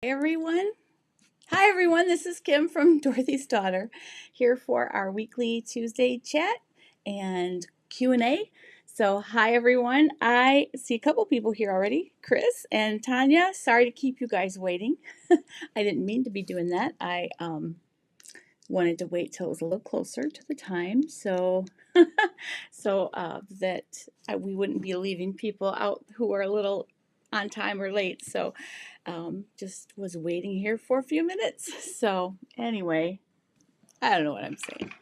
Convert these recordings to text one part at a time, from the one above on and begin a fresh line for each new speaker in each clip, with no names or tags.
Hey everyone. Hi everyone, this is Kim from Dorothy's Daughter here for our weekly Tuesday chat and Q&A. So, hi everyone. I see a couple people here already, Chris and Tanya. Sorry to keep you guys waiting. I didn't mean to be doing that. I wanted to wait till it was a little closer to the time so that we wouldn't be leaving people out who are a little on time or late. So just was waiting here for a few minutes. So anyway, I don't know what I'm saying.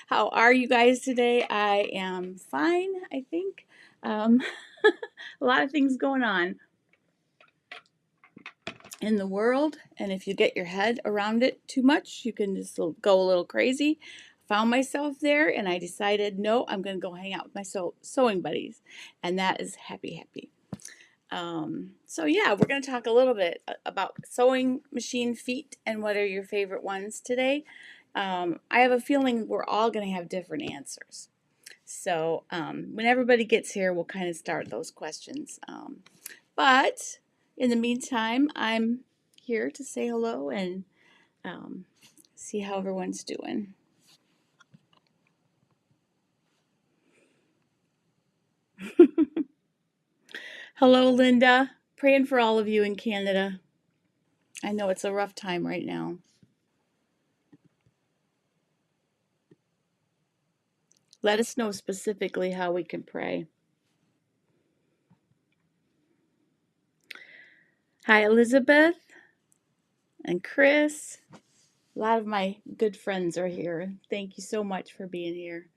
How are you guys today? I am fine, I think. A lot of things going on in the world, and if you get your head around it too much, you can just go a little crazy. Found myself there, and I decided, no, I'm going to go hang out with my sewing buddies, and that is happy. So yeah, we're going to talk a little bit about sewing machine feet and what are your favorite ones today. I have a feeling we're all going to have different answers. So when everybody gets here, we'll kind of start those questions. But in the meantime, I'm here to say hello and see how everyone's doing. Hello, Linda. Praying for all of you in Canada. I know it's a rough time right now. Let us know specifically how we can pray. Hi, Elizabeth and Chris. A lot of my good friends are here. Thank you so much for being here.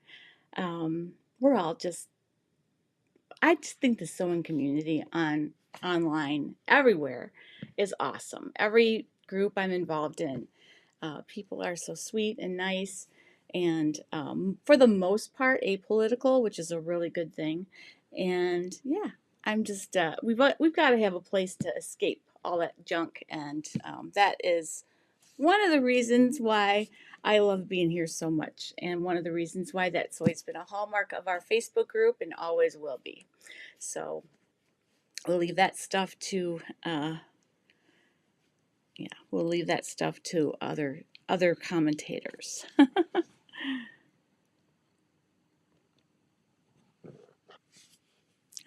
We're all I just think the sewing community online everywhere is awesome. Every group I'm involved in, people are so sweet and nice, and for the most part apolitical, which is a really good thing. And yeah, I'm just we've got to have a place to escape all that junk, and that is one of the reasons why I love being here so much, and one of the reasons why that's always been a hallmark of our Facebook group and always will be. So we'll leave that stuff to we'll leave that stuff to other commentators.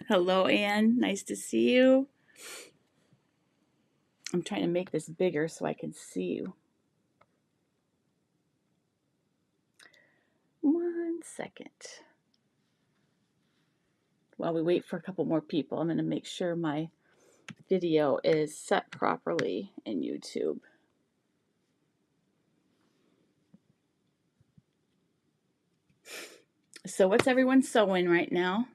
Hello, Anne. Nice to see you. I'm trying to make this bigger so I can see you. 1 second. While we wait for a couple more people, I'm going to make sure my video is set properly in YouTube. So what's everyone sewing right now?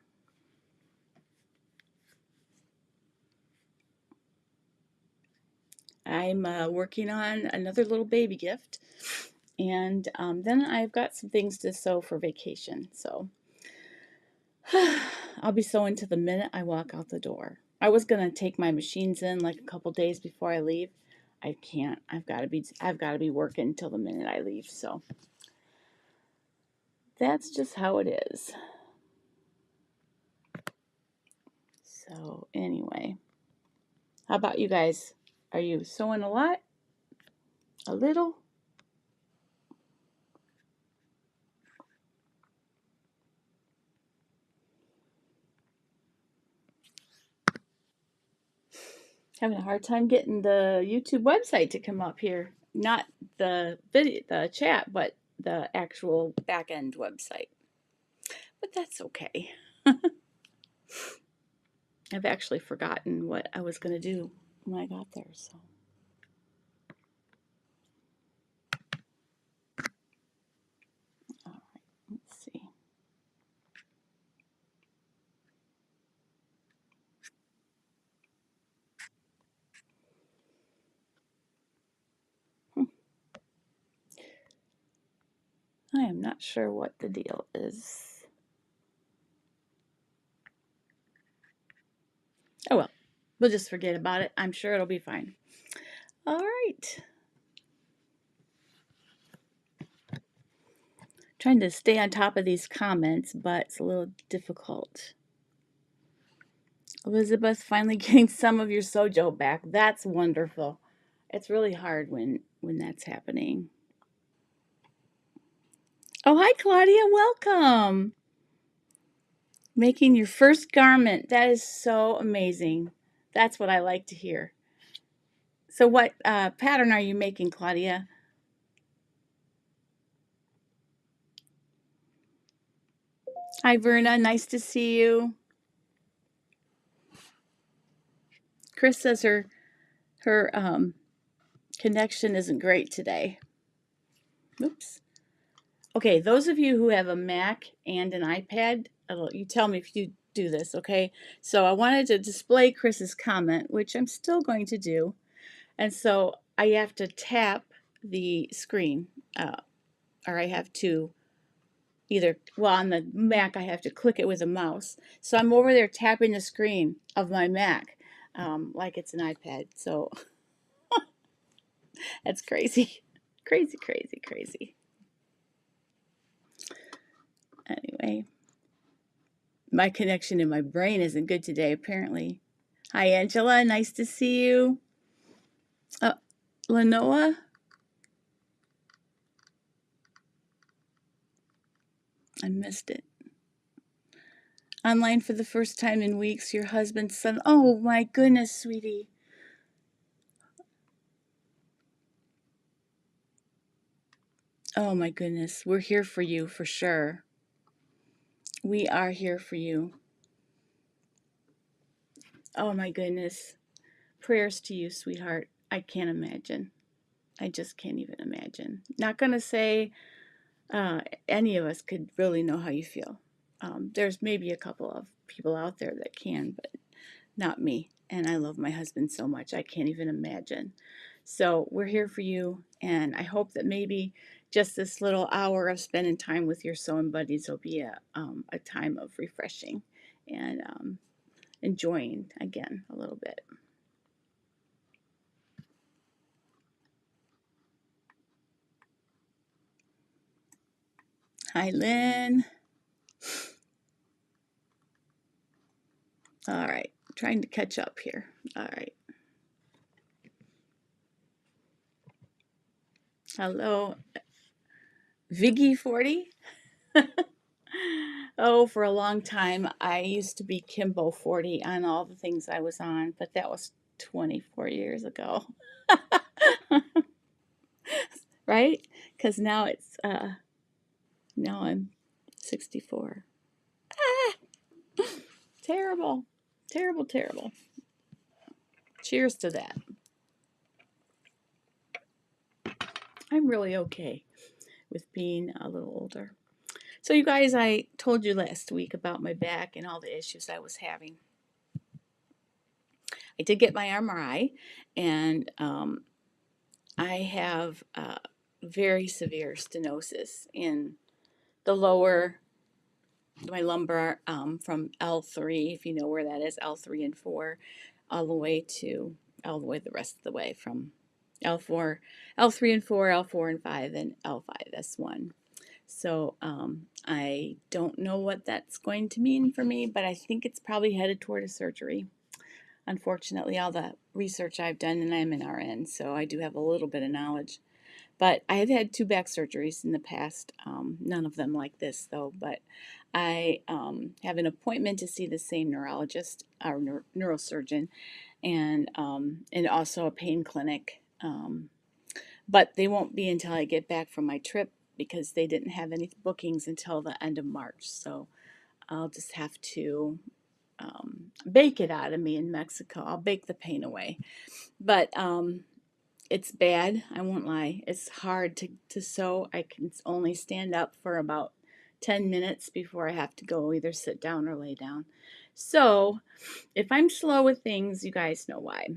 I'm working on another little baby gift, and then I've got some things to sew for vacation. So I'll be sewing to the minute I walk out the door. I was gonna take my machines in like a couple days before I leave. I can't. I've got to be working till the minute I leave. So that's just how it is. So anyway, how about you guys? Are you sewing a lot? A little? Having a hard time getting the YouTube website to come up here. Not the video, the chat, but the actual back end website. But that's okay. I've actually forgotten what I was going to do when I got there. So. All right, let's see. I am not sure what the deal is. Oh well, we'll just forget about it. I'm sure it'll be fine. All right. Trying to stay on top of these comments, but it's a little difficult. Elizabeth, finally getting some of your sojo back. That's wonderful. It's really hard when that's happening. Oh, hi, Claudia. Welcome. Making your first garment. That is so amazing. That's what I like to hear. So, what pattern are you making, Claudia? Hi, Verna. Nice to see you. Chris says her connection isn't great today. Oops. Okay, those of you who have a Mac and an iPad, you tell me if you do this, okay? So I wanted to display Chris's comment, which I'm still going to do. And so I have to tap the screen, or I have to either, well, on the Mac, I have to click it with a mouse. So I'm over there tapping the screen of my Mac like it's an iPad. So that's crazy. Crazy, crazy, crazy. Anyway, my connection in my brain isn't good today, apparently. Hi, Angela. Nice to see you. Lenoa? I missed it. Online for the first time in weeks, your husband's son. Oh, my goodness, sweetie. Oh, my goodness. We're here for you for sure. We are here for you. Oh, my goodness. Prayers to you, sweetheart. I can't imagine. I just can't even imagine. Not going to say any of us could really know how you feel. There's maybe a couple of people out there that can, but not me. And I love my husband so much. I can't even imagine. So we're here for you. And I hope that maybe just this little hour of spending time with your sewing buddies will be a time of refreshing and enjoying again a little bit. Hi, Lynn. All right. Trying to catch up here. All right. Hello, Viggy 40. Oh, for a long time, I used to be Kimbo 40 on all the things I was on, but that was 24 years ago. Right? Because now I'm 64. Ah, terrible, terrible, terrible. Cheers to that. I'm really okay with being a little older. So, you guys, I told you last week about my back and all the issues I was having. I did get my MRI, and I have very severe stenosis in the lower, my lumbar from L3, if you know where that is, L3 and 4, all the way the rest of the way from L4, L3 and 4, L4 and 5, and L5, S1. So I don't know what that's going to mean for me, but I think it's probably headed toward a surgery. Unfortunately, all the research I've done, and I'm an RN, so I do have a little bit of knowledge. But I have had 2 back surgeries in the past, none of them like this though. But I have an appointment to see the same neurologist or neurosurgeon, and also a pain clinic. But they won't be until I get back from my trip because they didn't have any bookings until the end of March. So I'll just have to bake it out of me in Mexico. I'll bake the pain away. But it's bad, I won't lie. It's hard to sew. I can only stand up for about 10 minutes before I have to go either sit down or lay down. So if I'm slow with things, you guys know why.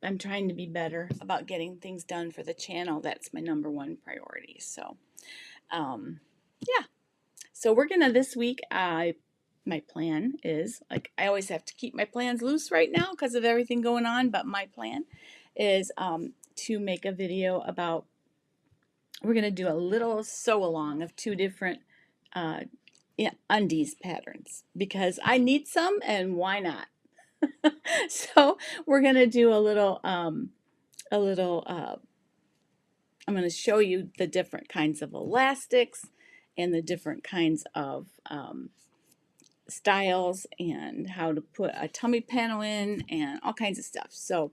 I'm trying to be better about getting things done for the channel. That's my number one priority. So, yeah. So we're gonna this week. My plan is, like, I always have to keep my plans loose right now because of everything going on. But my plan is to make a video about. We're gonna do a little sew along of 2 different uh, undies patterns because I need some, and why not? So we're gonna do a little a little, I'm going to show you the different kinds of elastics and the different kinds of styles and how to put a tummy panel in and all kinds of stuff. So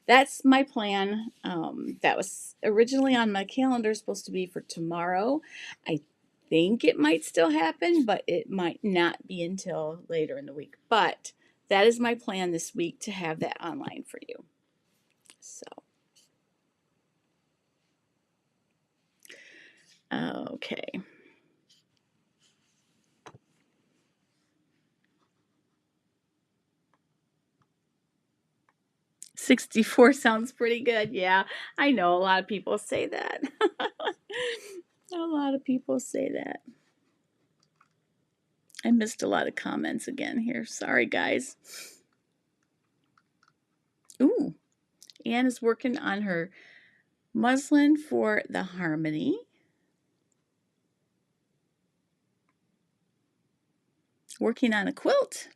that's my plan. That was originally on my calendar, supposed to be for tomorrow. I think it might still happen, but it might not be until later in the week. But that is my plan this week, to have that online for you. So, okay. 64 sounds pretty good. Yeah, I know a lot of people say that. A lot of people say that. I missed a lot of comments again here. Sorry, guys. Ooh, Anne is working on her muslin for the harmony. Working on a quilt.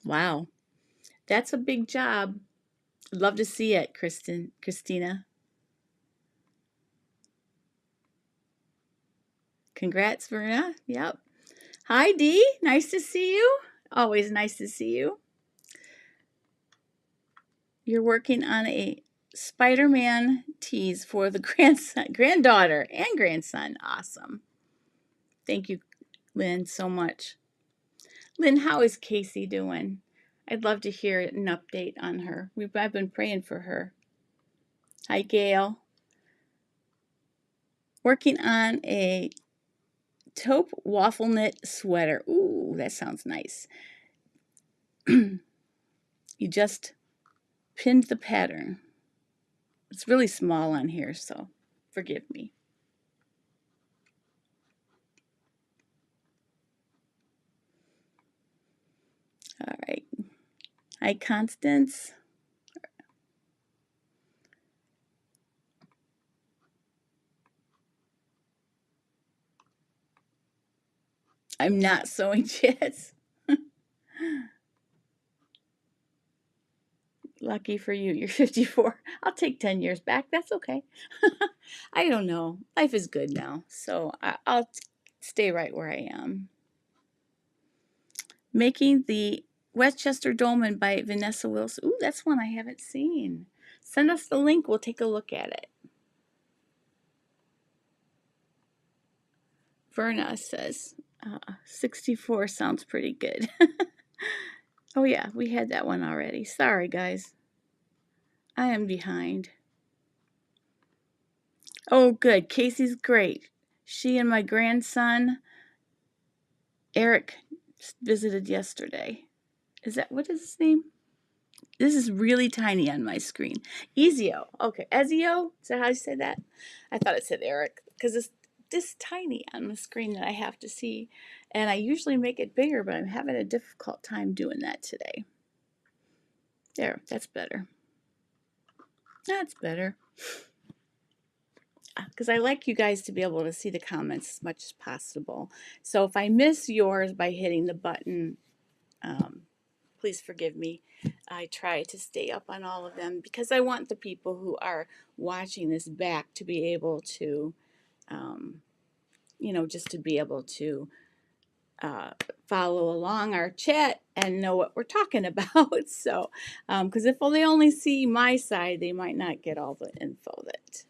Wow, that's a big job. Love to see it, Christina. Congrats, Verna. Yep. Hi, Dee. Nice to see you. Always nice to see you. You're working on a Spider-Man tease for the granddaughter and grandson. Awesome. Thank you, Lynn, so much. Lynn, how is Casey doing? I'd love to hear an update on her. I've been praying for her. Hi, Gail. Working on a taupe waffle knit sweater. Ooh, that sounds nice. You just pinned the pattern. It's really small on here, so forgive me. All right. Hi, Constance. I'm not sewing chits. Lucky for you, you're 54. I'll take 10 years back. That's okay. I don't know. Life is good now, so I'll stay right where I am. Making the Westchester Dolman by Vanessa Wilson. Ooh, that's one I haven't seen. Send us the link. We'll take a look at it. Verna says, 64 sounds pretty good. Oh, yeah, we had that one already. Sorry, guys. I am behind. Oh, good. Casey's great. She and my grandson, Eric, visited yesterday. What is his name? This is really tiny on my screen. Ezio. Okay, Ezio? Is that how you say that? I thought it said Eric, because it's this tiny on the screen that I have to see. And I usually make it bigger, but I'm having a difficult time doing that today. There, that's better. That's better. Because I like you guys to be able to see the comments as much as possible. So if I miss yours by hitting the button, please forgive me. I try to stay up on all of them because I want the people who are watching this back to be able to, just to be able to follow along our chat and know what we're talking about. So, because if they only see my side, they might not get all the info that.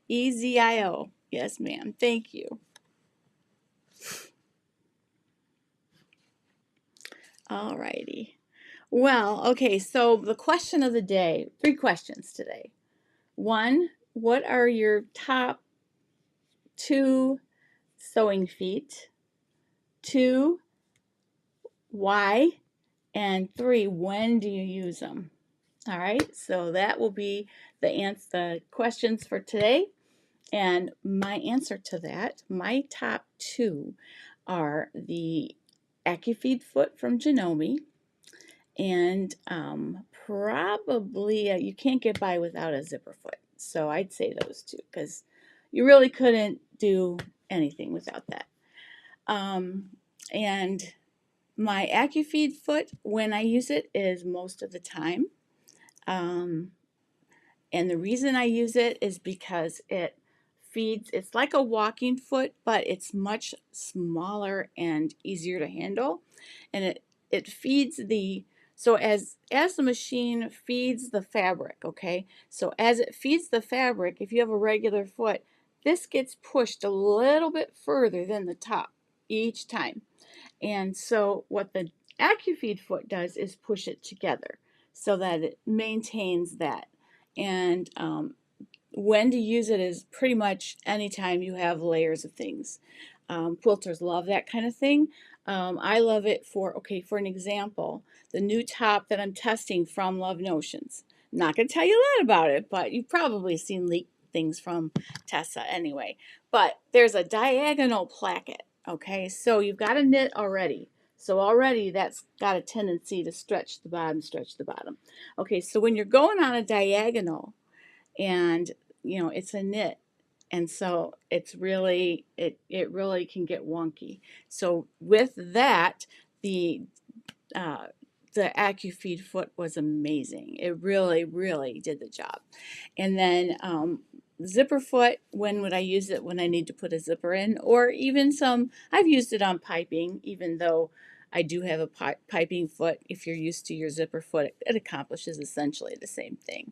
EZIO. Yes, ma'am. Thank you. All righty. Well, okay, so the question of the day, 3 questions today. 1, what are your top 2 sewing feet? 2, why? And 3, when do you use them? All right, so that will be the questions for today. And my answer to that, my top 2 are the AccuFeed foot from Janome, and probably you can't get by without a zipper foot. So I'd say those 2 because you really couldn't do anything without that. And My AccuFeed foot, when I use it, is most of the time. Um, and the reason I use it is because it feeds, it's like a walking foot, but it's much smaller and easier to handle. And it feeds the, so as the machine feeds the fabric, okay? So as it feeds the fabric, if you have a regular foot, this gets pushed a little bit further than the top each time. And so what the AccuFeed foot does is push it together so that it maintains that. And when to use it is pretty much anytime you have layers of things. Quilters love that kind of thing. I love it for, okay, for an example, the new top that I'm testing from Love Notions. I'm not going to tell you a lot about it, but you've probably seen leaked things from Tessa anyway. But there's a diagonal placket, okay? So you've got a knit already. So already that's got a tendency to stretch the bottom, stretch the bottom. Okay, so when you're going on a diagonal, and it's a knit, and so it's really it really can get wonky. So with that, the uh, the AccuFeed foot was amazing. It really did the job. And then zipper foot, when would I use it? When I need to put a zipper in, or even I've used it on piping, even though I do have a piping foot. If you're used to your zipper foot, it accomplishes essentially the same thing.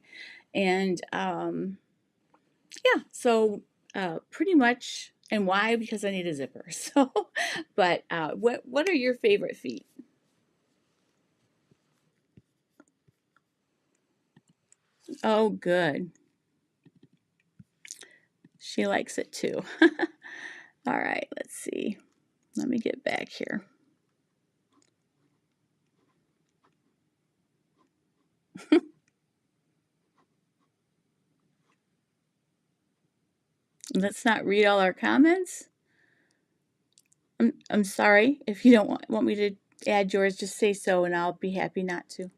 And yeah, so pretty much, and why? Because I need a zipper. So, but what are your favorite feet? Oh, good. She likes it too. All right, let's see. Let me get back here. Let's not read all our comments. I'm sorry if you don't want me to add yours. Just say so, and I'll be happy not to.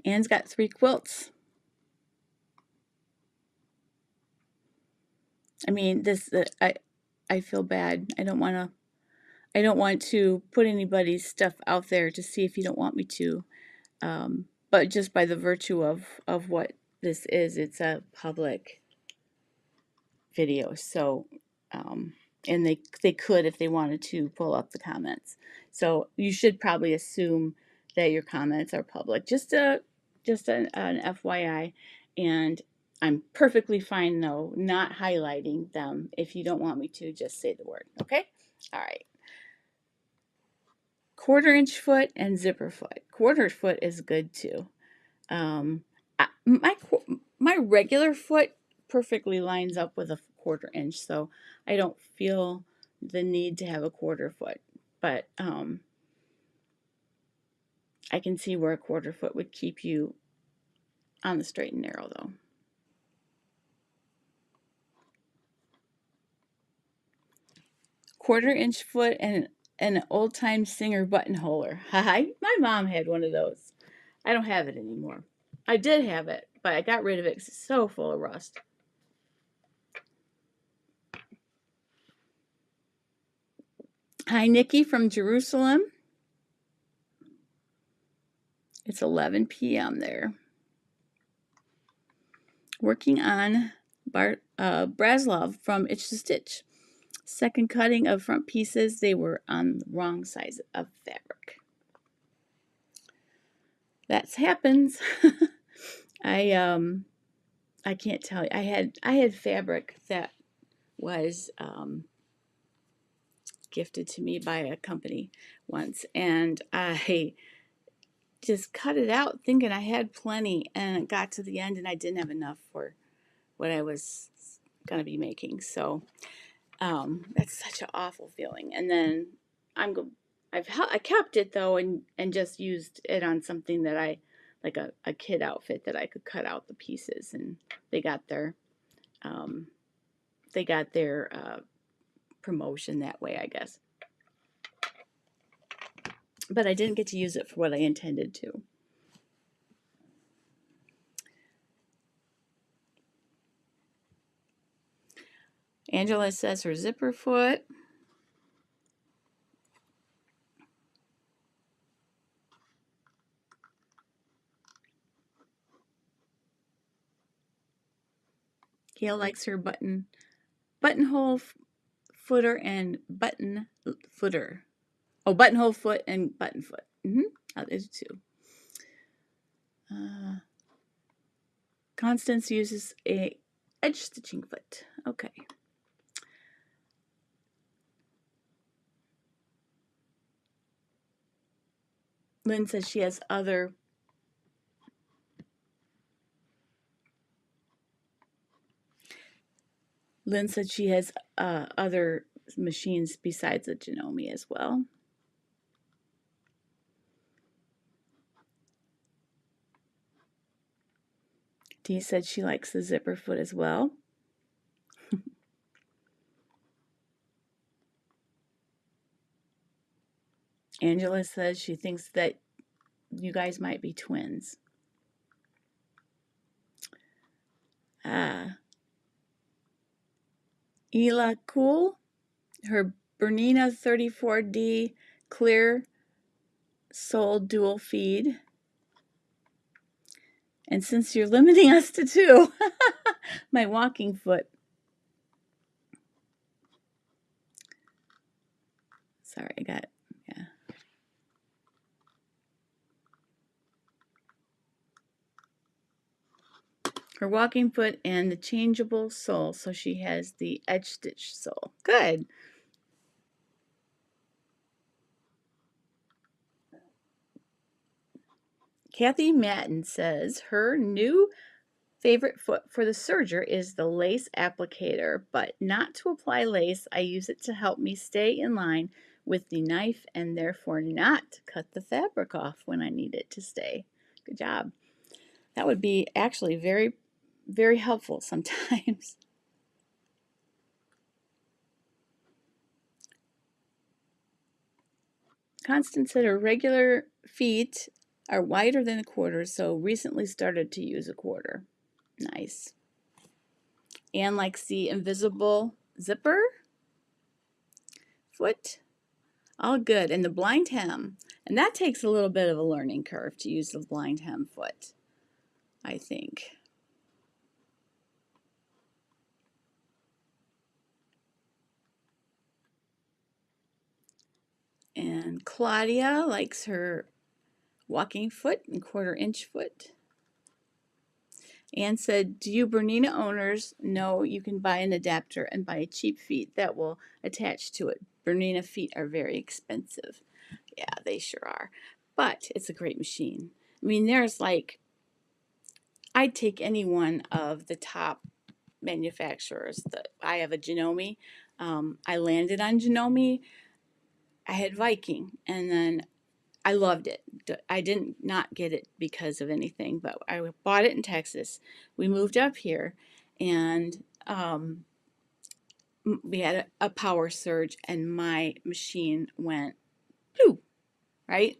Anne's got 3 quilts. I mean, I feel bad. I don't want to put anybody's stuff out there to see if you don't want me to. But just by the virtue of what this is, it's a public video. So, and they could, if they wanted to, pull up the comments. So you should probably assume that your comments are public. Just an FYI. And I'm perfectly fine, though, not highlighting them. If you don't want me to, just say the word. Okay? All right. 1/4 inch foot and zipper foot. 1/4 foot is good, too. Um, my regular foot perfectly lines up with a 1/4 inch, so I don't feel the need to have a 1/4 foot. But I can see where a 1/4 foot would keep you on the straight and narrow, though. Quarter-inch foot and an old-time singer buttonholer. Hi, my mom had one of those. I don't have it anymore. I did have it, but I got rid of it because it's so full of rust. Hi, Nikki from Jerusalem. It's 11 p.m. there. Working on Braslov from Itch to Stitch. Second cutting of front pieces. They were on the wrong size of fabric. That happens. I can't tell you. I had fabric that was gifted to me by a company once, and I just cut it out thinking I had plenty, and it got to the end and I didn't have enough for what I was going to be making. So that's such an awful feeling. And then I kept it though, and just used it on something that like a kid outfit that I could cut out the pieces, and they got their um, promotion that way, I guess. But I didn't get to use it for what I intended to. Angela says her zipper foot. Gail likes her buttonhole footer and button footer. Oh, buttonhole foot and button foot. There's two. Constance uses a edge stitching foot. Okay. Lynn says she has other other machines besides the Janome as well. Dee said she likes the zipper foot as well. Angela says she thinks that you guys might be twins. Ela Cool, her Bernina 34D clear sole dual feed. And since you're limiting us to two, my walking foot. Sorry, I got it. Yeah. Her walking foot and the changeable sole, so she has the edge stitch sole. Good. Kathy Matten says her new favorite foot for the serger is the lace applicator, but not to apply lace. I use it to help me stay in line with the knife and therefore not cut the fabric off when I need it to stay. Good job. That would be actually very, very helpful sometimes. Constance said her regular feet are wider than a quarter, so recently started to use a quarter. Nice. Anne likes the invisible zipper foot. All good. And the blind hem. And that takes a little bit of a learning curve to use the blind hem foot, I think. And Claudia likes her walking foot and quarter-inch foot. Anne said, do you Bernina owners know you can buy an adapter and buy a cheap feet that will attach to it? Bernina feet are very expensive. Yeah, they sure are. But it's a great machine. I mean, there's like, I'd take any one of the top manufacturers. I have a Janome. I landed on Janome. I had Viking, and then I loved it. I didn't not get it because of anything, but I bought it in Texas. We moved up here, and we had a power surge, and my machine went blue, right?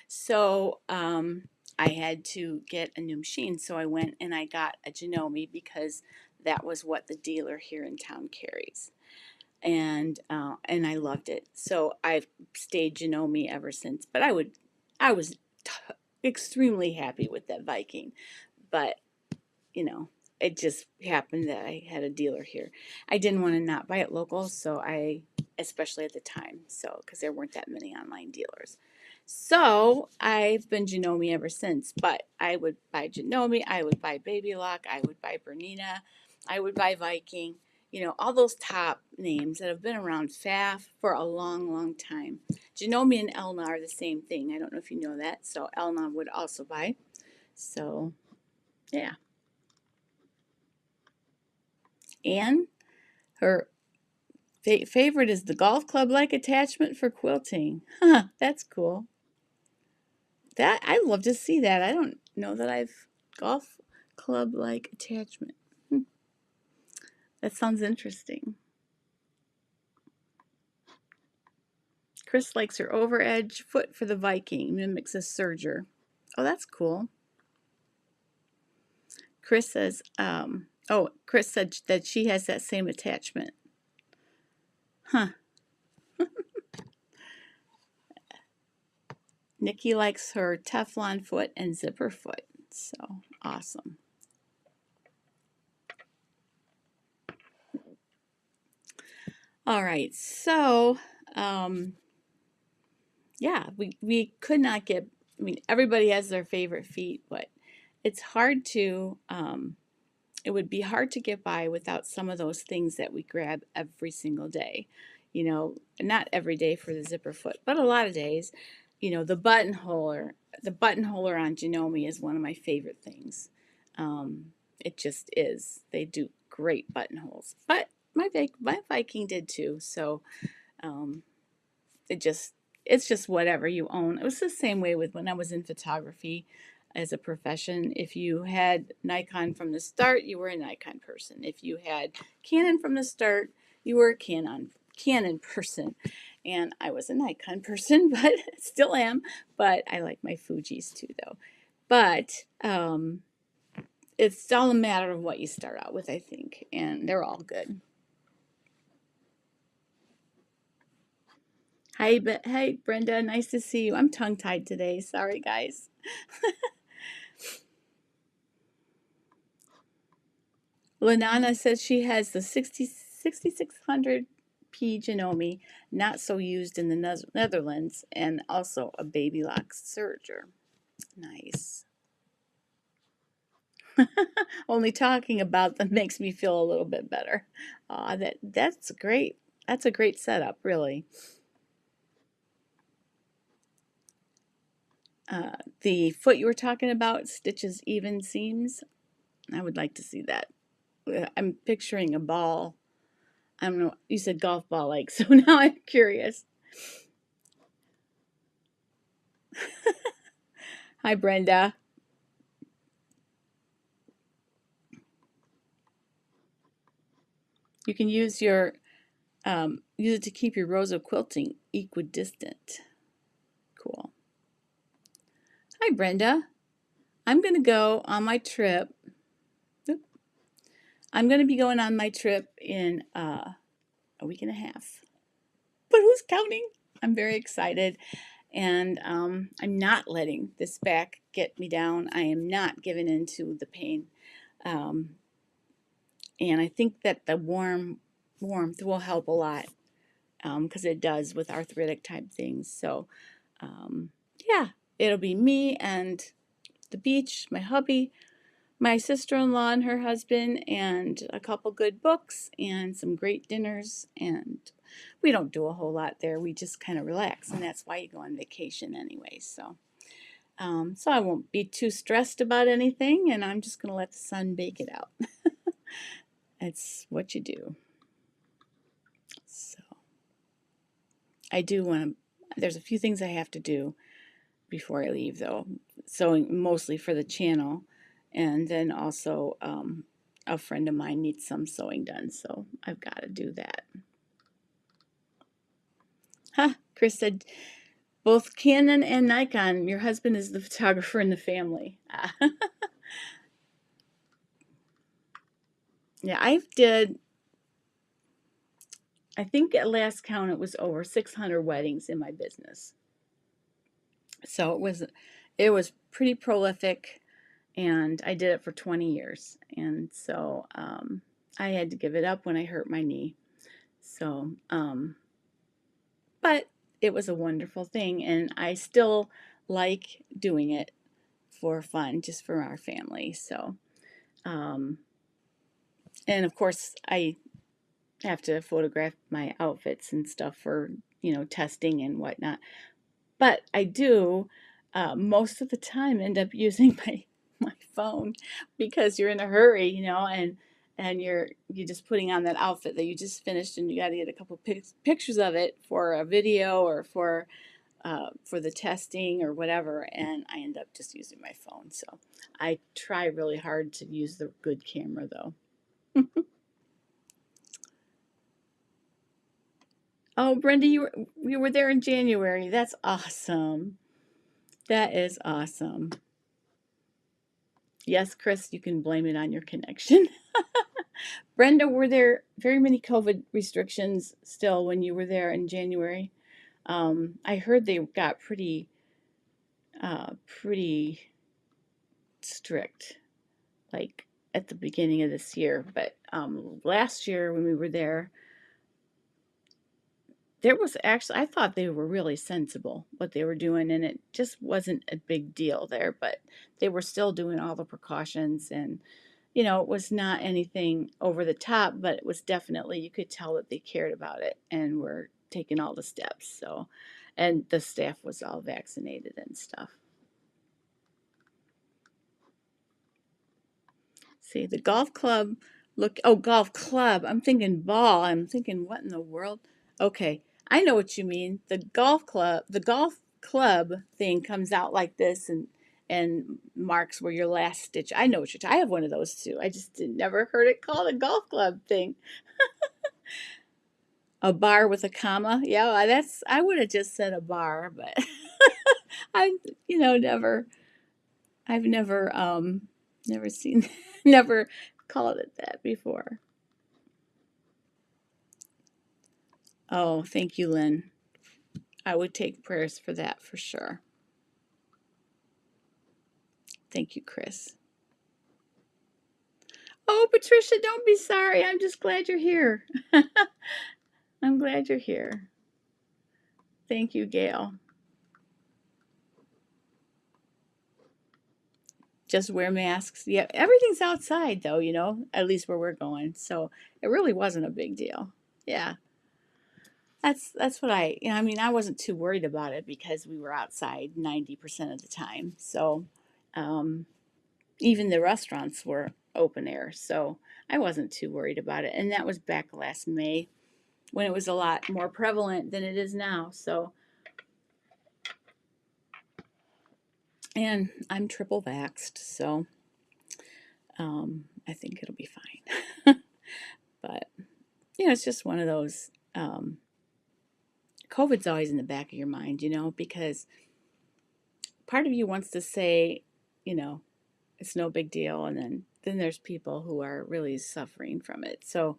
So I had to get a new machine. So I went and I got a Janome because that was what the dealer here in town carries. And I loved it. So I've stayed Janome ever since. But I was extremely happy with that Viking. But you know, it just happened that I had a dealer here. I didn't want to not buy it local, so especially at the time, so because there weren't that many online dealers. So I've been Janome ever since. But I would buy Janome, I would buy Baby Lock, I would buy Bernina, I would buy Viking. You know, all those top names that have been around FAF for a long, long time. Janome and Elna are the same thing. I don't know if you know that. So Elna would also buy. So, yeah. And her favorite is the golf club-like attachment for quilting. Huh, that's cool. That I'd love to see that. I don't know that I've golf club-like attachment. That sounds interesting. Chris likes her over edge foot for the Viking, mimics a serger. Oh, that's cool. Chris says, Chris said that she has that same attachment. Huh. Nikki likes her Teflon foot and zipper foot. So awesome. All right, so yeah, we could not get. I mean, everybody has their favorite feet, but it's hard to. It would be hard to get by without some of those things that we grab every single day. You know, not every day for the zipper foot, but a lot of days. You know, the buttonholer on Janome is one of my favorite things. It just is. They do great buttonholes, but my Viking did too. So um, it just it's just whatever you own. It was the same way with when I was in photography as a profession. If you had Nikon from the start, you were a Nikon person. If you had Canon from the start, you were a Canon person. And I was a Nikon person, but still am. But I like my Fujis too, though. But it's all a matter of what you start out with, I think, and they're all good. Hey, Brenda, nice to see you. I'm tongue tied today. Sorry, guys. Lanana says she has the 6600P Janome, not so used in the Netherlands, and also a baby lock serger. Nice. Only talking about them makes me feel a little bit better. That's great. That's a great setup, really. The foot you were talking about stitches even seams. I would like to see that. I'm picturing a ball. I don't know. You said golf ball like, so now I'm curious. Hi, Brenda. You can use it to keep your rows of quilting equidistant. Cool. Hi, Brenda. I'm going to go on my trip. I'm going to be going on my trip in a week and a half. But who's counting? I'm very excited. And I'm not letting this back get me down. I am not giving in to the pain. Um, and I think that the warmth will help a lot because it does with arthritic type things. So, yeah, it'll be me and the beach, my hubby, my sister-in-law and her husband, and a couple good books and some great dinners. And we don't do a whole lot there. We just kind of relax, and that's why you go on vacation anyway. So I won't be too stressed about anything, and I'm just going to let the sun bake it out. That's what you do. So I do want to. There's a few things I have to do before I leave, though. Sewing mostly for the channel, and then also a friend of mine needs some sewing done, so I've got to do that. Huh? Chris said both Canon and Nikon. Your husband is the photographer in the family. Yeah, I think at last count it was over 600 weddings in my business. So it was pretty prolific, and I did it for 20 years. And so I had to give it up when I hurt my knee. So, but it was a wonderful thing, and I still like doing it for fun, just for our family. So, um, and of course, I have to photograph my outfits and stuff for testing and whatnot. But I do most of the time end up using my phone because you're in a hurry, and you're just putting on that outfit that you just finished, and you got to get a couple pictures of it for a video or for the testing or whatever, and I end up just using my phone. So I try really hard to use the good camera though. Oh, Brenda, you were there in January. That's awesome. That is awesome. Yes, Chris, you can blame it on your connection. Brenda, were there very many COVID restrictions still when you were there in January? I heard they got pretty strict, like at the beginning of this year. But last year when we were there, there was actually, I thought they were really sensible what they were doing, and it just wasn't a big deal there, but they were still doing all the precautions, and it was not anything over the top, but it was definitely, you could tell that they cared about it and were taking all the steps. So, and the staff was all vaccinated and stuff. See, the golf club, look, oh, golf club. I'm thinking ball. I'm thinking, what in the world? Okay, I know what you mean. The golf club thing comes out like this and marks where your last stitch. I know what you're. I have one of those too. I just never heard it called a golf club thing. A bar with a comma. Yeah, that's. I would have just said a bar, but I, never. I've never seen, never called it that before. Oh, thank you, Lynn. I would take prayers for that for sure. Thank you, Chris. Oh, Patricia, don't be sorry. I'm just glad you're here. I'm glad you're here. Thank you, Gail. Just wear masks. Yeah, everything's outside though, at least where we're going. So it really wasn't a big deal. Yeah. That's what I mean, I wasn't too worried about it because we were outside 90% of the time. So um even the restaurants were open air. So I wasn't too worried about it. And that was back last May when it was a lot more prevalent than it is now. So, and I'm triple vaxxed, so I think it'll be fine. But, it's just one of those. COVID's always in the back of your mind, because part of you wants to say, you know, it's no big deal, and then there's people who are really suffering from it. So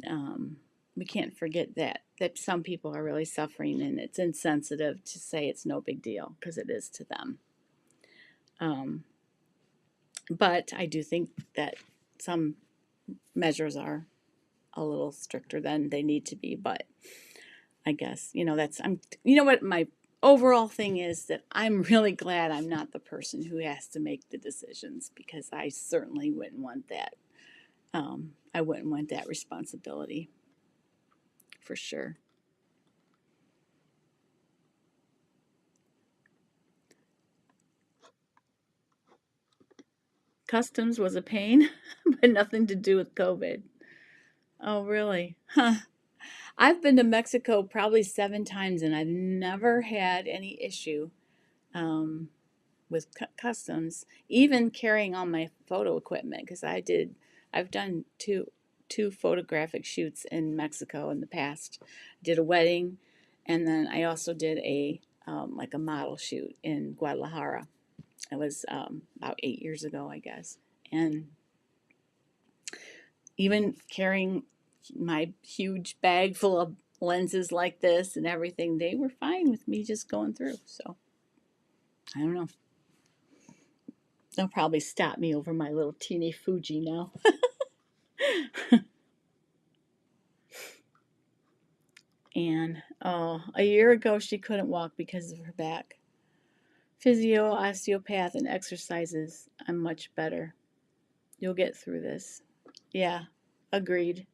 um, we can't forget that some people are really suffering, and it's insensitive to say it's no big deal because it is to them. Um, but I do think that some measures are a little stricter than they need to be. But I guess that's I'm. You know what my overall thing is that I'm really glad I'm not the person who has to make the decisions because I certainly wouldn't want that. I wouldn't want that responsibility for sure. Customs was a pain, but nothing to do with COVID. Oh, really? Huh. I've been to Mexico probably 7 times and I've never had any issue um, with customs, even carrying on my photo equipment because I've done two photographic shoots in Mexico in the past. I did a wedding, and then I also did a like a model shoot in Guadalajara. It was about 8 years ago, I guess, and even carrying my huge bag full of lenses like this and everything, they were fine with me just going through. So I don't know. They'll probably stop me over my little teeny Fuji now. And a year ago she couldn't walk because of her back. Physio, osteopath, and exercises. I'm much better. You'll get through this. Yeah, agreed.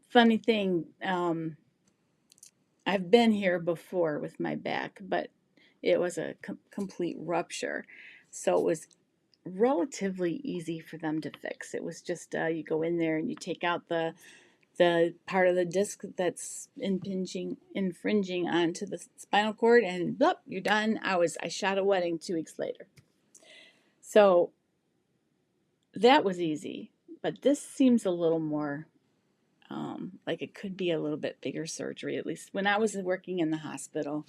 Funny thing, I've been here before with my back, but it was a complete rupture. So it was relatively easy for them to fix. It was just you go in there and you take out the part of the disc that's infringing onto the spinal cord, and blup, you're done. I shot a wedding 2 weeks later. So that was easy, but this seems a little more like it could be a little bit bigger surgery. At least when I was working in the hospital,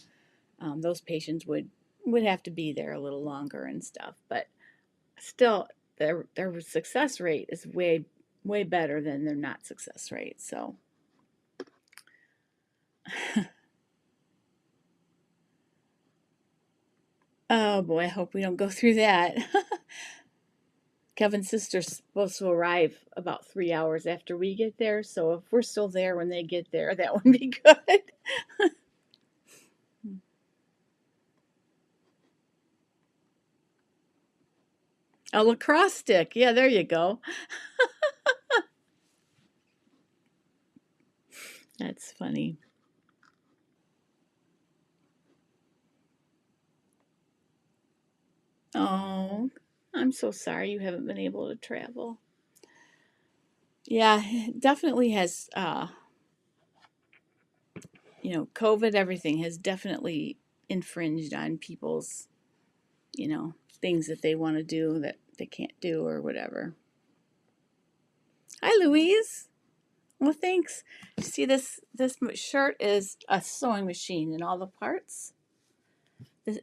those patients would have to be there a little longer and stuff. But still, their success rate is way better than their not success rate. So. Oh boy, I hope we don't go through that. Kevin's sister's supposed to arrive about 3 hours after we get there, so if we're still there when they get there, that would be good. A lacrosse stick. Yeah, there you go. That's funny. Oh, I'm so sorry you haven't been able to travel. Yeah, it definitely has, COVID, everything has definitely infringed on people's, things that they want to do that they can't do or whatever. Hi, Louise. Well, thanks. You see, this shirt is a sewing machine and all the parts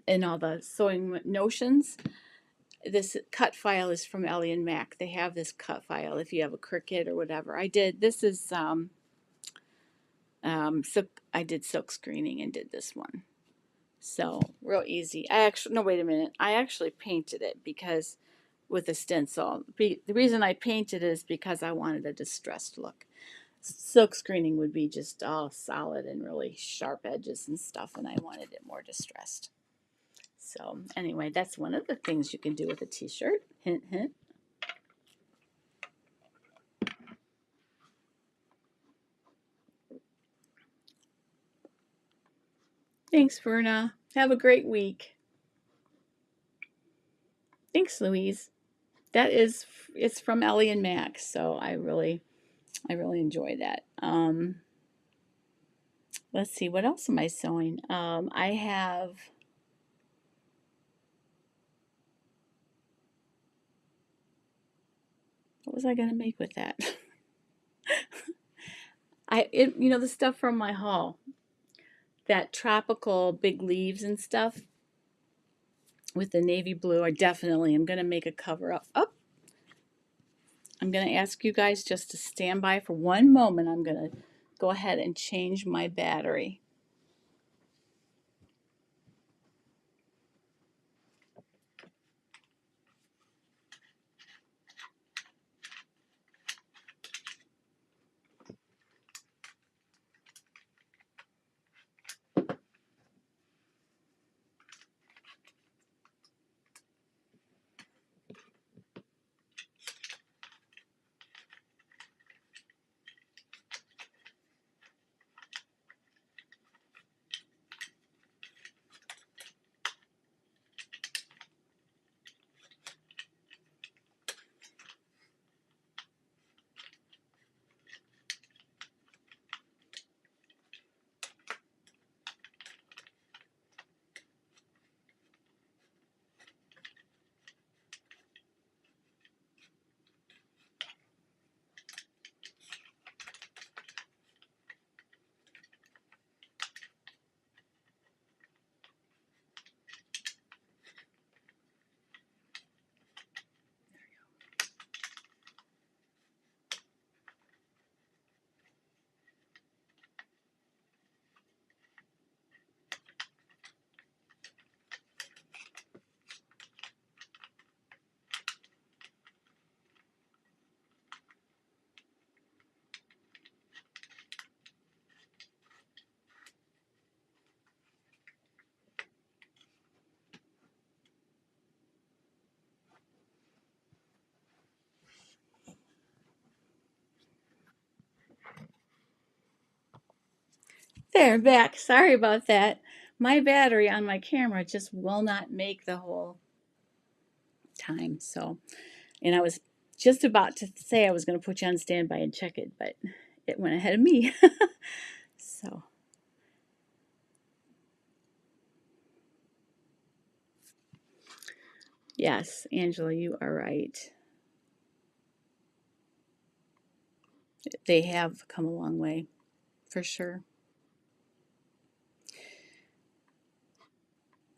and all the sewing notions. This cut file is from Ellie and Mac. They have this cut file if you have a Cricut or whatever. I did. This is silk. I did silk screening and did this one. So real easy. I actually no wait a minute. I actually painted it because with a stencil. The reason I painted it is because I wanted a distressed look. Silk screening would be just all solid and really sharp edges and stuff, and I wanted it more distressed. So anyway, that's one of the things you can do with a t-shirt. Hint, hint. Thanks, Verna. Have a great week. Thanks, Louise. It's from Ellie and Max, so I really enjoy that. Let's see, what else am I sewing? I have what was I gonna make with that? The stuff from my haul, that tropical big leaves and stuff with the navy blue. I definitely am gonna make a cover up. Oh, I'm gonna ask you guys just to stand by for one moment. I'm gonna go ahead and change my battery. There, back. Sorry about that. My battery on my camera just will not make the whole time. So, and I was just about to say I was going to put you on standby and check it, but it went ahead of me. So, yes, Angela, you are right. They have come a long way, for sure.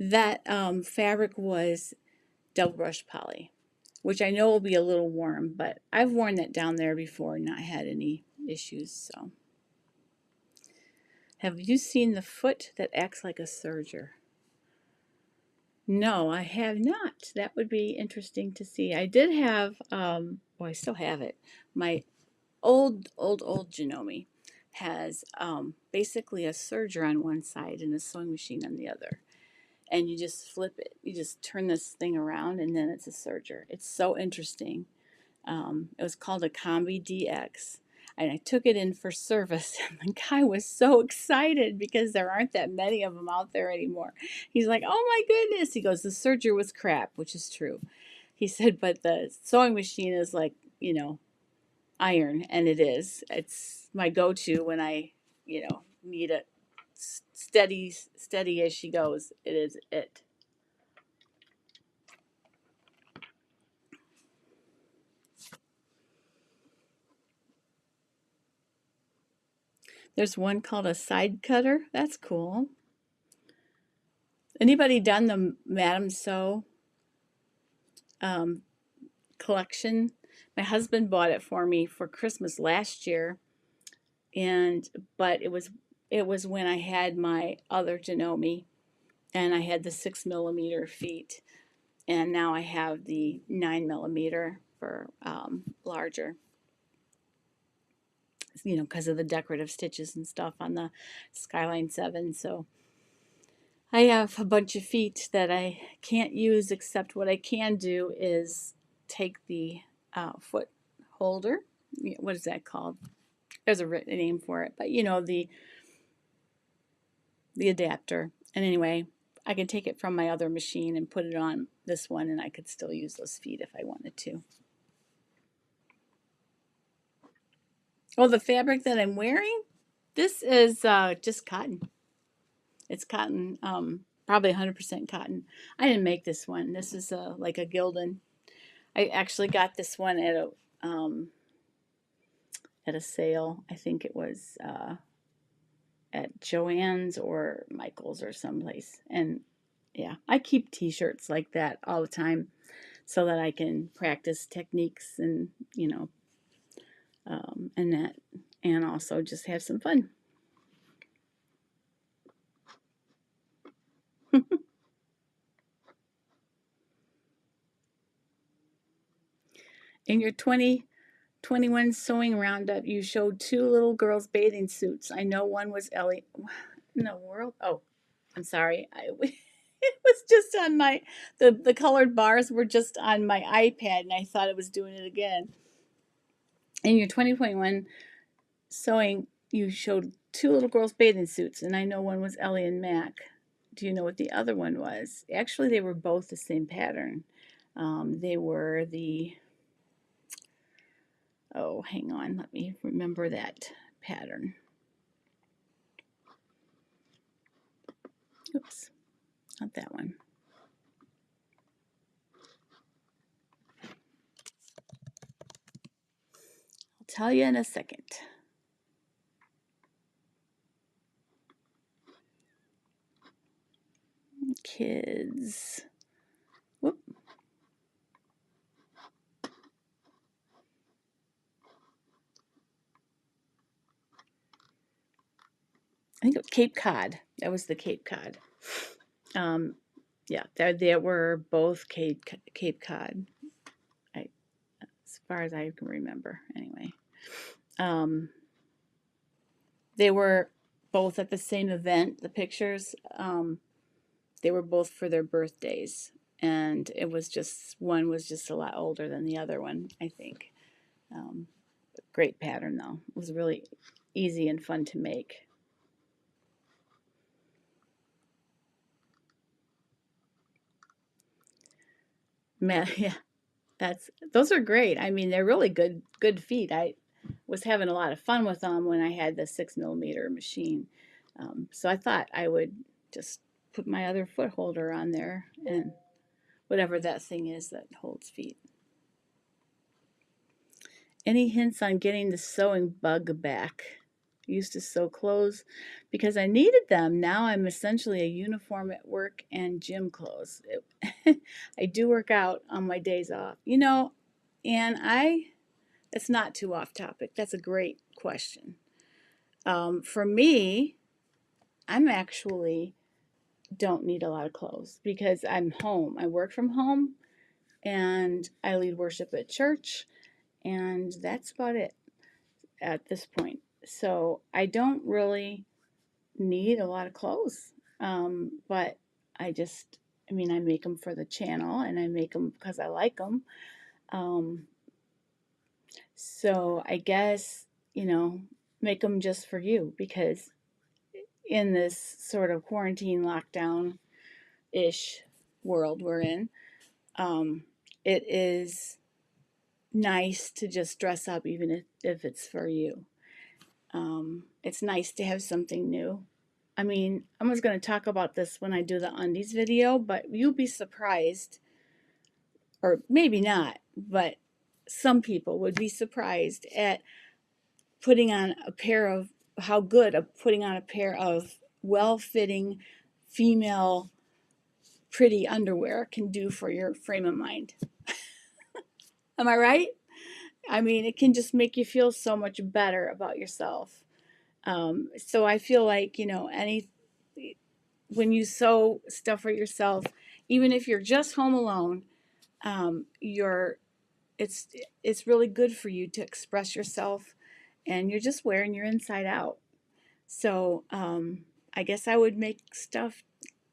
That fabric was double brush poly, which I know will be a little warm, but I've worn that down there before and not had any issues. So, have you seen the foot that acts like a serger? No, I have not. That would be interesting to see. I did have, well, I still have it. My old Janome has basically a serger on one side and a sewing machine on the other. And you just flip it. You just turn this thing around and then it's a serger. It's so interesting. It was called a Combi DX. And I took it in for service, and the guy was so excited because there aren't that many of them out there anymore. He's like, "Oh my goodness!" He goes, "The serger was crap," which is true. He said, "But the sewing machine is like, iron," and it is. It's my go-to when I, need a steady as she goes. It is it. There's one called a side cutter. That's cool. Anybody done the Madame Sew um, collection? My husband bought it for me for Christmas last year, and but it was when I had my other Janome, and I had the 6 millimeter feet, and now I have the 9 millimeter for larger. Because of the decorative stitches and stuff on the Skyline 7. So I have a bunch of feet that I can't use, except what I can do is take the foot holder. What is that called? There's a written name for it, but the adapter. And anyway, I can take it from my other machine and put it on this one, and I could still use those feet if I wanted to. Oh, the fabric that I'm wearing, this is just cotton. It's cotton, probably 100% cotton. I didn't make this one. This is like a Gildan. I actually got this one at a sale. I think it was at Joann's or Michael's or someplace. And yeah, I keep T-shirts like that all the time so that I can practice techniques and and that, and also just have some fun. In your 2021 sewing roundup, you showed two little girls' bathing suits. I know one was Ellie. In the world? Oh, I'm sorry. It was just on the colored bars were just on my iPad, and I thought it was doing it again. In your 2021 sewing, you showed two little girls' bathing suits, and I know one was Ellie and Mac. Do you know what the other one was? Actually, they were both the same pattern. They were oh, hang on, let me remember that pattern. Oops, not that one. I'll tell you in a second. Kids. Whoop. I think it was Cape Cod. That was the Cape Cod. Yeah, they were both Cape Cod. As far as I can remember, anyway. They were both at the same event. The pictures, they were both for their birthdays, and it was just one was just a lot older than the other one, I think. Great pattern though. It was really easy and fun to make. Yeah, those are great. I mean, they're really good feet. I was having a lot of fun with them when I had the 6 millimeter machine. So I thought I would just put my other foot holder on there and whatever that thing is that holds feet. Any hints on getting the sewing bug back? I used to sew clothes because I needed them. Now I'm essentially a uniform at work and gym clothes. I do work out on my days off. And it's not too off topic. That's a great question. For me, I'm actually don't need a lot of clothes because I'm home. I work from home and I lead worship at church, and that's about it at this point. So I don't really need a lot of clothes. But I just, I mean, I make them for the channel and I make them because I like them. Um, so I guess, make them just for you because in this sort of quarantine lockdown ish world we're in, it is nice to just dress up even if it's for you. It's nice to have something new. I mean, I was going to talk about this when I do the undies video, but you'll be surprised, or maybe not, but some people would be surprised at putting on a pair of, how good of putting on a pair of well-fitting female pretty underwear can do for your frame of mind. Am I right? I mean, it can just make you feel so much better about yourself. So I feel like, when you sew stuff for yourself, even if you're just home alone, you're it's it's really good for you to express yourself, and you're just wearing your inside out. So I guess I would make stuff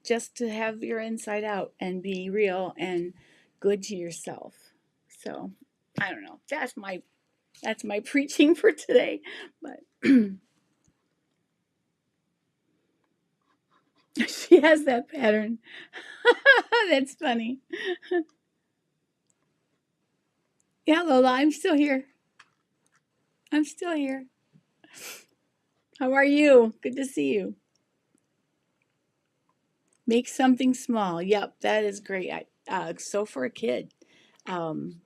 just to have your inside out and be real and good to yourself. So I don't know. That's my preaching for today. But she has that pattern. That's funny. Yeah, Lola, I'm still here. I'm still here. How are you? Good to see you. Make something small. Yep, that is great. So for a kid, um,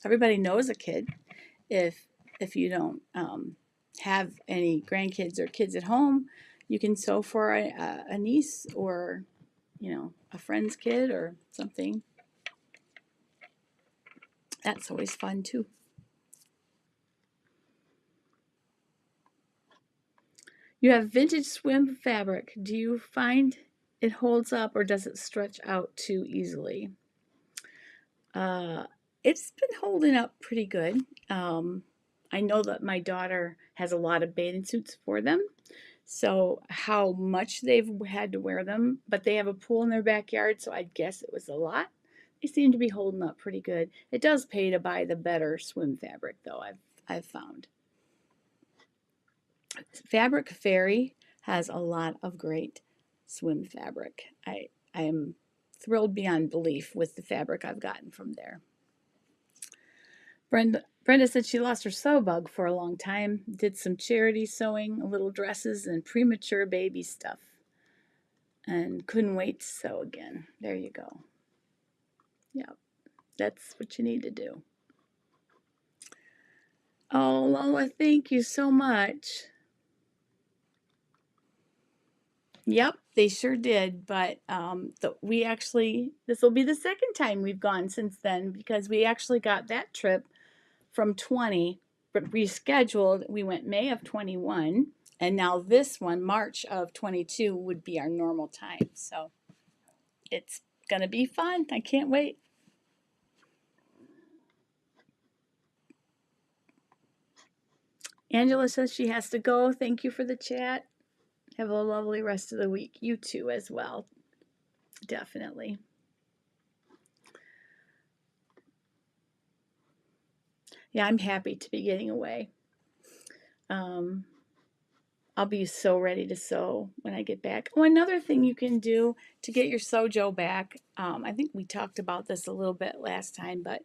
everybody knows a kid. If you don't have any grandkids or kids at home, you can sew for a niece or a friend's kid or something. That's always fun too. You have vintage swim fabric. Do you find it holds up or does it stretch out too easily? Uh, it's been holding up pretty good. I know that my daughter has a lot of bathing suits for them. So how much they've had to wear them, but they have a pool in their backyard, so I guess it was a lot. They seem to be holding up pretty good. It does pay to buy the better swim fabric, though. I've found. Fabric Fairy has a lot of great swim fabric. I am thrilled beyond belief with the fabric I've gotten from there. Brenda said she lost her sew bug for a long time, did some charity sewing, little dresses, and premature baby stuff, and couldn't wait to sew again. There you go. Yeah, that's what you need to do. Oh, Lola, thank you so much. Yep, they sure did. But this will be the second time we've gone since then because we actually got that trip from 20, but rescheduled. We went May of 21, and now this one, March of 22, would be our normal time. So it's going to be fun. I can't wait. Angela says she has to go. Thank you for the chat. Have a lovely rest of the week. You too as well. Definitely. Yeah, I'm happy to be getting away. I'll be so ready to sew when I get back. Oh, another thing you can do to get your sojo back, I think we talked about this a little bit last time, but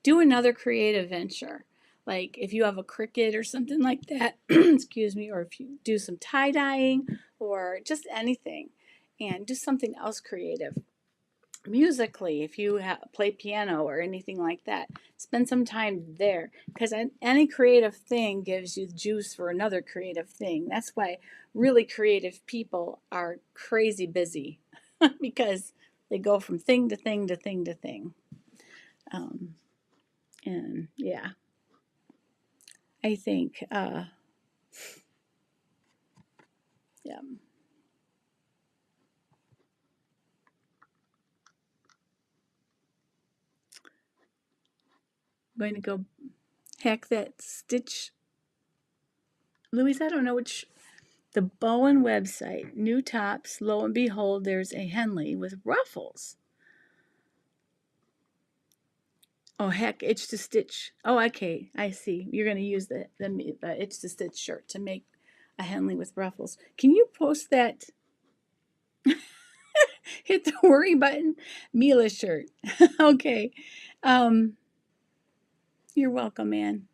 do another creative venture. Like if you have a Cricut or something like that, excuse me, or if you do some tie-dyeing or just anything, and do something else creative. Musically, if you play piano or anything like that, spend some time there because any creative thing gives you juice for another creative thing. That's why really creative people are crazy busy because they go from thing to thing to thing to thing. And yeah, I think, yeah. going to go hack that stitch. Louise, I don't know which. The Bowen website. New tops. Lo and behold, there's a Henley with ruffles. Oh, heck, itch to stitch. Oh, okay. I see. You're going to use the itch to stitch shirt to make a Henley with ruffles. Can you post that? Hit the worry button. Mila shirt. Okay. Um, you're welcome, man.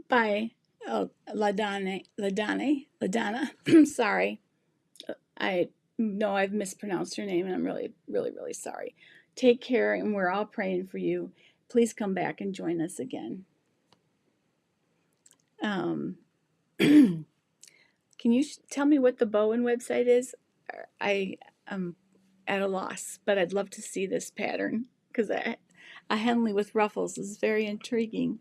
Bye. Oh, Ladonna. Sorry. I know I've mispronounced your name, and I'm really, really, really sorry. Take care, and we're all praying for you. Please come back and join us again. Can you tell me what the Bowen website is? I am at a loss, but I'd love to see this pattern because a Henley with ruffles is very intriguing.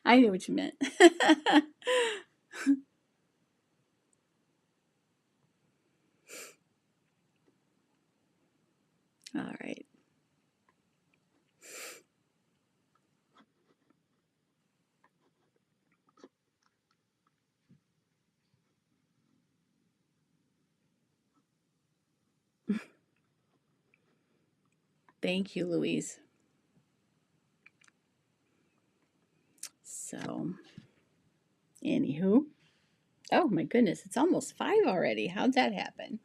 I knew what you meant. All right. Thank you, Louise. So, anywho. Oh my goodness, it's almost 5 already. How'd that happen?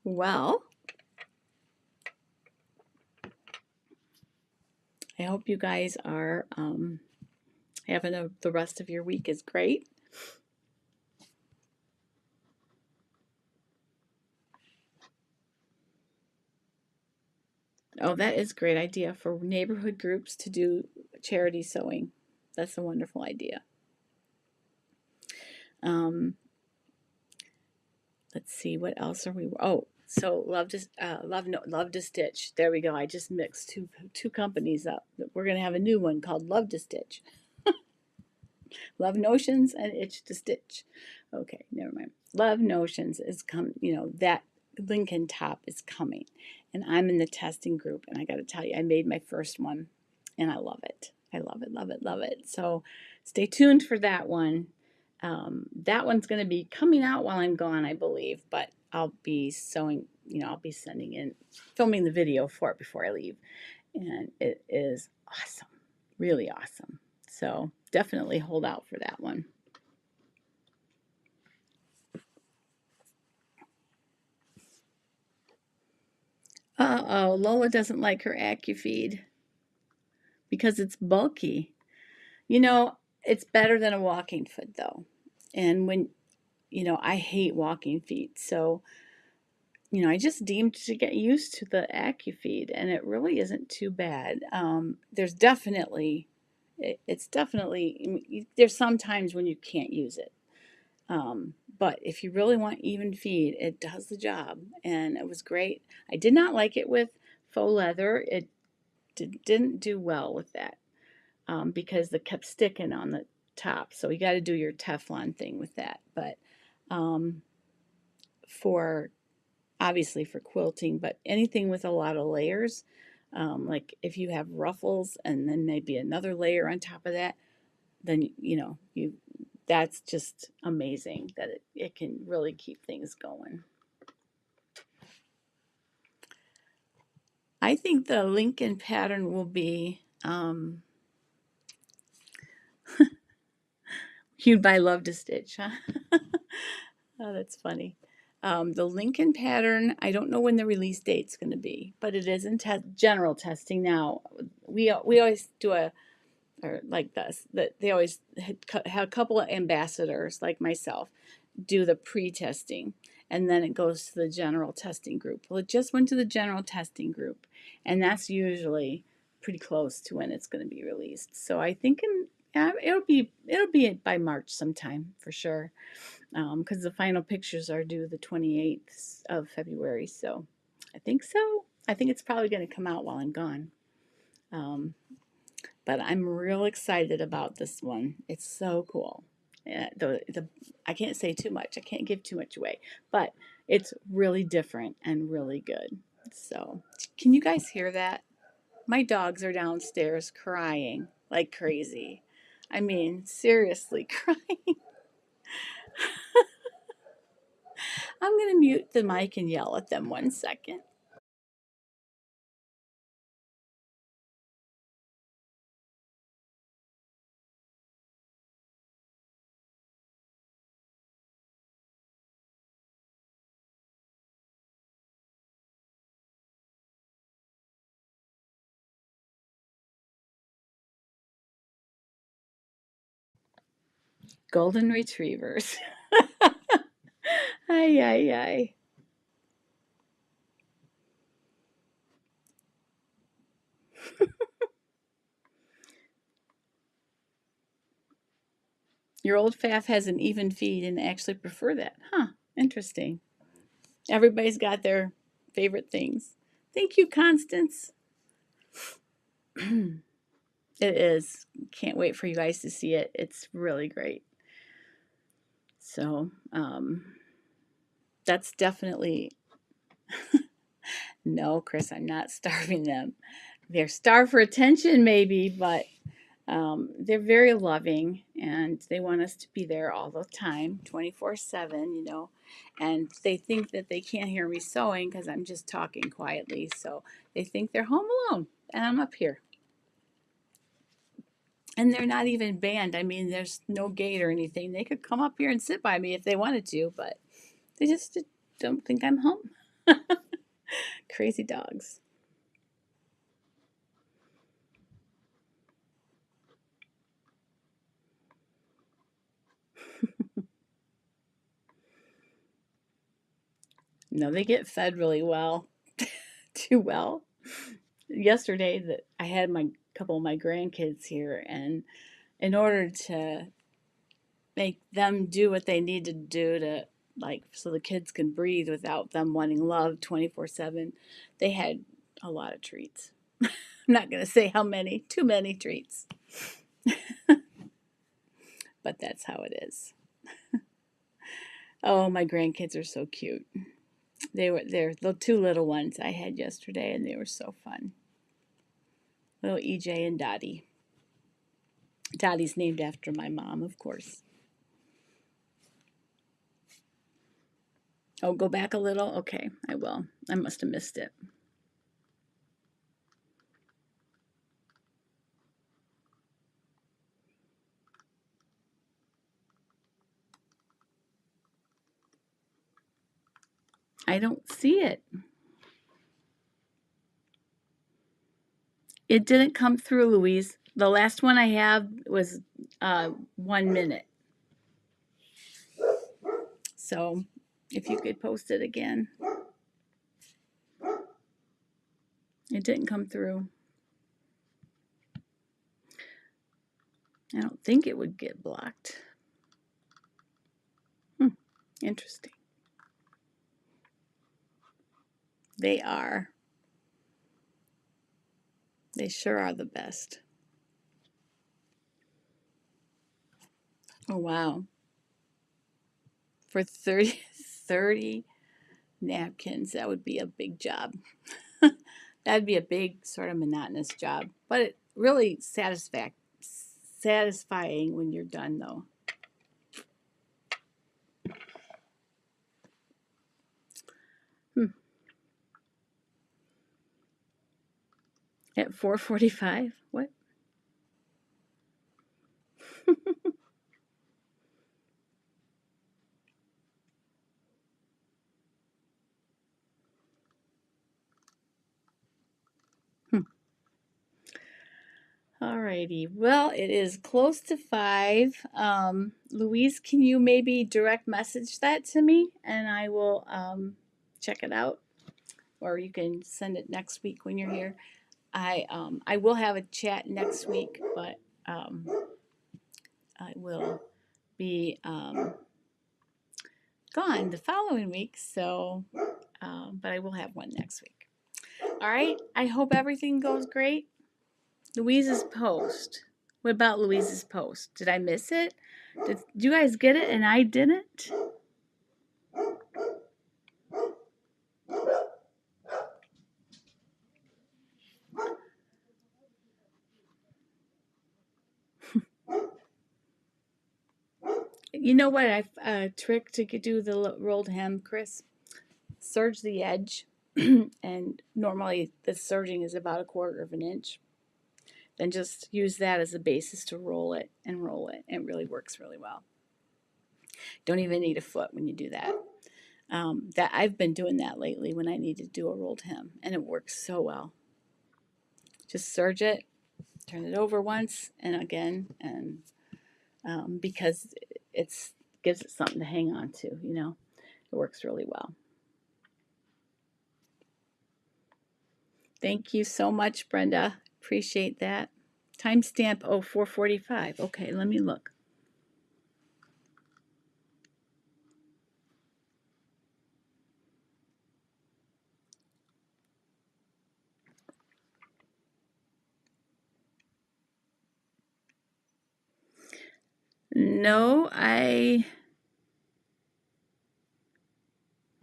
Well, I hope you guys are having the rest of your week is great. Oh, that is a great idea for neighborhood groups to do charity sewing. That's a wonderful idea. Let's see, what else are we? Oh, so love to stitch. There we go. I just mixed two companies up. We're gonna have a new one called Love to Stitch. Love Notions and Itch to Stitch. Okay, never mind. Love Notions is coming. You know that Lincoln top is coming, and I'm in the testing group. And I got to tell you, I made my first one, and I love it. I love it, love it, love it. So stay tuned for that one. That one's going to be coming out while I'm gone, I believe, but I'll be sewing, I'll be filming the video for it before I leave. And it is awesome, really awesome. So definitely hold out for that one. Uh-oh, Lola doesn't like her AccuFeed because it's bulky. It's better than a walking foot, though. And when, I hate walking feet. So, I just deemed to get used to the AccuFeed, and it really isn't too bad. There's definitely, there's some times when you can't use it. But if you really want even feed, it does the job, and it was great. I did not like it with faux leather. It didn't do well with that because it kept sticking on the top. So you got to do your Teflon thing with that. But for obviously for quilting, but anything with a lot of layers, like if you have ruffles and then maybe another layer on top of that, then that's just amazing that it can really keep things going. I think the Lincoln pattern will be you'd buy Love to Stitch, huh? Oh, that's funny. The Lincoln pattern, I don't know when the release date's going to be, but it is in general testing now. We always do a or like this, that they always had a couple of ambassadors like myself do the pre-testing, and then it goes to the general testing group. Well, it just went to the general testing group, and that's usually pretty close to when it's going to be released. So I think it'll be by March sometime for sure, because the final pictures are due the 28th of February. So I think so. I think it's probably going to come out while I'm gone. Um, but I'm real excited about this one. It's so cool. I can't say too much. I can't give too much away, but it's really different and really good. So, can you guys hear that? My dogs are downstairs crying like crazy. I mean, seriously crying. I'm going to mute the mic and yell at them 1 second. Golden retrievers. Ay, ay, ay. Your old Faff has an even feed and actually prefer that. Huh, interesting. Everybody's got their favorite things. Thank you, Constance. It is. Can't wait for you guys to see it. It's really great. So, that's definitely no, Chris, I'm not starving them. They're starved for attention, maybe, but they're very loving and they want us to be there all the time, 24/7, And they think that they can't hear me sewing because I'm just talking quietly. So they think they're home alone and I'm up here. And they're not even banned. I mean, there's no gate or anything. They could come up here and sit by me if they wanted to, but they just don't think I'm home. Crazy dogs. No, they get fed really well. Too well. Yesterday that I had my couple of my grandkids here, and in order to make them do what they need to do to, like, so the kids can breathe without them wanting love 24/7, they had a lot of treats. I'm not going to say how many, too many treats. But that's how it is. Oh, my grandkids are so cute. They're the two little ones I had yesterday, and they were so fun. Little EJ and Dottie. Dottie's named after my mom, of course. Oh, go back a little? Okay, I will. I must have missed it. I don't see it. It didn't come through, Louise. The last one I have was 1 minute. So if you could post it again. It didn't come through. I don't think it would get blocked. Interesting. They are. They sure are the best. Oh, wow. For 30 napkins, that would be a big job. That'd be a big, sort of monotonous job. But it really satisfying when you're done, though. At 4:45? What? Alrighty. Well, it is close to 5. Louise, can you maybe direct message that to me and I will check it out? Or you can send it next week when you're here. I will have a chat next week, but um, I will be gone the following week. So, but I will have one next week. All right. I hope everything goes great. Louise's post. What about Louise's post? Did I miss it? Did you guys get it and I didn't? You know what? A trick to do the rolled hem, Chris. Serge the edge, and normally the serging is about 1/4 of an inch. Then just use that as a basis to roll it and roll it. It really works really well. Don't even need a foot when you do that. That I've been doing that lately when I need to do a rolled hem, and it works so well. Just serge it, turn it over once and again, and because it's gives it something to hang on to, you know, it works really well. Thank you so much, Brenda. Appreciate that. Timestamp 4:45. Okay, let me look. No,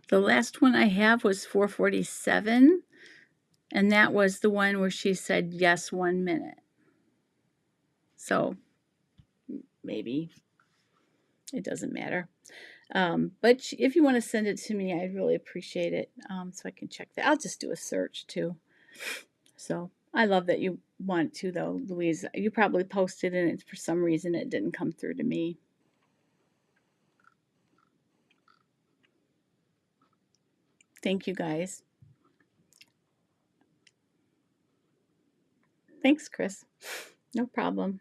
the last one I have was 4:47, and that was the one where she said yes 1 minute. So maybe it doesn't matter. But if you want to send it to me, I'd really appreciate it, so I can check that. I'll just do a search too. So I love that you want to, though, Louise. You probably posted and it for some reason it didn't come through to me. Thank you, guys. Thanks, Chris. No problem.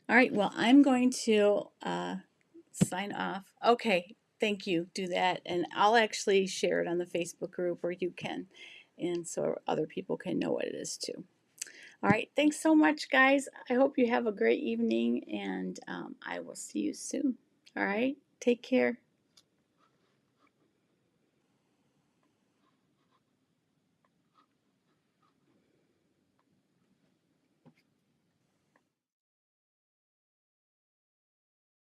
All right, well, I'm going to sign off. Okay, thank you. Do that. And I'll actually share it on the Facebook group, or you can, and so other people can know what it is too. All right, thanks so much, guys. I hope you have a great evening, and I will see you soon. All right, take care.